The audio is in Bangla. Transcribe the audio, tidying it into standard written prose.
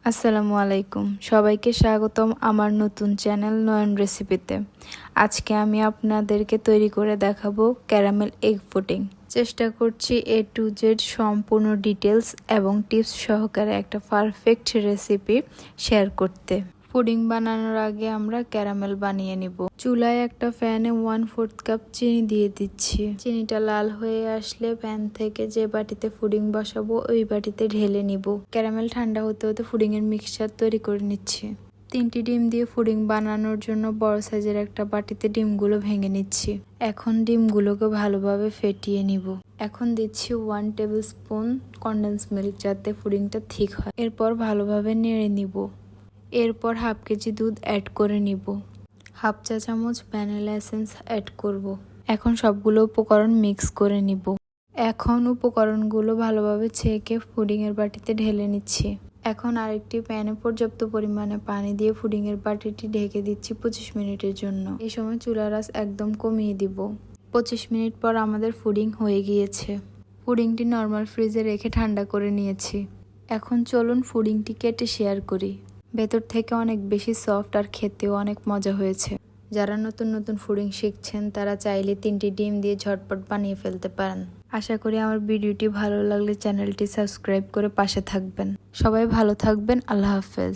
আসসালামু আলাইকুম, সবাইকে স্বাগতম আমার নতুন চ্যানেল নয়ন রেসিপিতে। আজকে আমি আপনাদেরকে তৈরি করে দেখাবো ক্যারামেল এগ পুডিং। চেষ্টা করছি A to Z সম্পূর্ণ ডিটেলস এবং টিপস সহকারে একটা পারফেক্ট রেসিপি শেয়ার করতে। পুডিং বানানোর আগে আমরা ক্যারামেল বানিয়ে নিব। চুলায় একটা প্যানে 1/4 কাপ চিনি দিয়ে দিচ্ছি। চিনিটা লাল হয়ে আসলে প্যান থেকে যে বাটিতে পুডিং বসাবো ওই বাটিতে ঢেলে নিব। ক্যারামেল ঠান্ডা হতে হতে পুডিং এর মিক্সচার তৈরি করে নিচ্ছি। 3টি ডিম দিয়ে পুডিং বানানোর জন্য বড় সাইজের একটা বাটিতে ডিমগুলো ভেঙে নিচ্ছি। এখন ডিমগুলোকে ভালোভাবে ফেটিয়ে নিব। এখন দিচ্ছি 1 টেবিল স্পুন কনডেন্স মিল্ক যাতে পুডিংটা ঠিক হয়। এরপর ভালোভাবে নেড়ে নিব। এরপর হাফ কেজি দুধ অ্যাড করে নিব। হাফ চা চামচ ভ্যানিলা এসেন্স অ্যাড করব। এখন সবগুলো উপকরণ মিক্স করে নিব। এখন উপকরণগুলো ভালোভাবে ছেঁকে পুডিং এর বাটিতে ঢেলে নিচ্ছি। এখন আরেকটি প্যানে পর্যাপ্ত পরিমাণে পানি দিয়ে পুডিং এর বাটিটি ঢেকে দিচ্ছি 25 মিনিটের জন্য। এই সময় চুলার আঁচ একদম কমিয়ে দিব। 25 মিনিট পর আমাদের পুডিং হয়ে গিয়েছে। পুডিংটি নর্মাল ফ্রিজে রেখে ঠান্ডা করে নিয়েছি। এখন চলুন পুডিংটি কেটে শেয়ার করি। ভেতর থেকে অনেক বেশি সফট আর খেতেও অনেক মজা হয়েছে। যারা নতুন নতুন পুডিং শিখছেন তারা চাইলে 3টি ডিম দিয়ে ঝটপট বানিয়ে ফেলতে পারেন। আশা করি আমার ভিডিওটি ভালো লাগলে চ্যানেলটি সাবস্ক্রাইব করে পাশে থাকবেন। সবাই ভালো থাকবেন। আল্লাহ হাফেজ।